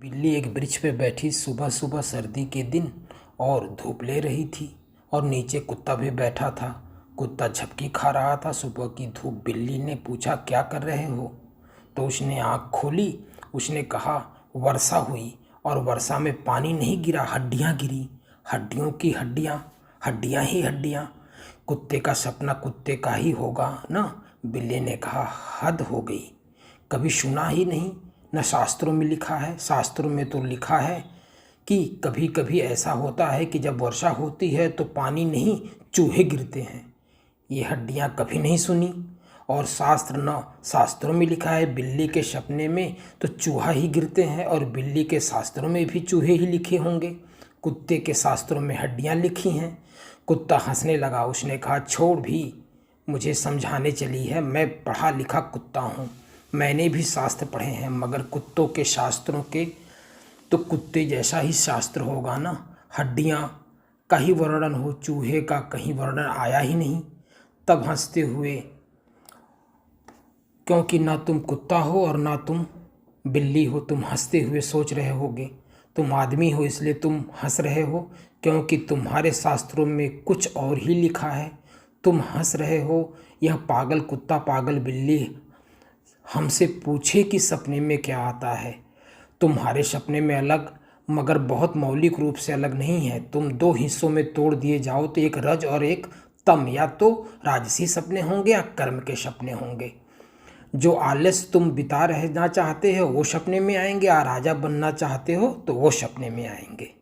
बिल्ली एक वृक्ष पे बैठी सुबह सुबह सर्दी के दिन और धूप ले रही थी और नीचे कुत्ता भी बैठा था। कुत्ता झपकी खा रहा था सुबह की धूप। बिल्ली ने पूछा, क्या कर रहे हो? तो उसने आँख खोली। उसने कहा, वर्षा हुई और वर्षा में पानी नहीं गिरा, हड्डियाँ गिरी। हड्डियों की हड्डियाँ, हड्डियाँ ही हड्डियाँ। कुत्ते का सपना कुत्ते का ही होगा ना। बिल्ली ने कहा, हद हो गई, कभी सुना ही नहीं, न शास्त्रों में लिखा है। शास्त्रों में तो लिखा है कि कभी कभी ऐसा होता है कि जब वर्षा होती है तो पानी नहीं, चूहे गिरते हैं। ये हड्डियाँ कभी नहीं सुनी। और शास्त्रों में लिखा है बिल्ली के सपने में तो चूहा ही गिरते हैं, और बिल्ली के शास्त्रों में भी चूहे ही लिखे होंगे। कुत्ते के शास्त्रों में हड्डियाँ लिखी हैं। कुत्ता हंसने लगा। उसने कहा, छोड़ भी, मुझे समझाने चली है। मैं पढ़ा लिखा कुत्ता हूँ, मैंने भी शास्त्र पढ़े हैं, मगर कुत्तों के शास्त्रों के तो कुत्ते जैसा ही शास्त्र होगा ना। हड्डियाँ का ही वर्णन हो, चूहे का कहीं वर्णन आया ही नहीं। तब हंसते हुए, क्योंकि ना तुम कुत्ता हो और ना तुम बिल्ली हो, तुम हंसते हुए सोच रहे होगे। तुम आदमी हो इसलिए तुम हंस रहे हो, क्योंकि तुम्हारे शास्त्रों में कुछ और ही लिखा है। तुम हंस रहे हो। यह पागल कुत्ता पागल बिल्ली हमसे पूछे कि सपने में क्या आता है। तुम्हारे सपने में अलग, मगर बहुत मौलिक रूप से अलग नहीं है। तुम दो हिस्सों में तोड़ दिए जाओ तो एक रज और एक तम, या तो राजसी सपने होंगे या कर्म के सपने होंगे। जो आलस्य तुम बिता रहना चाहते हो वो सपने में आएंगे, और राजा बनना चाहते हो तो वो सपने में आएंगे।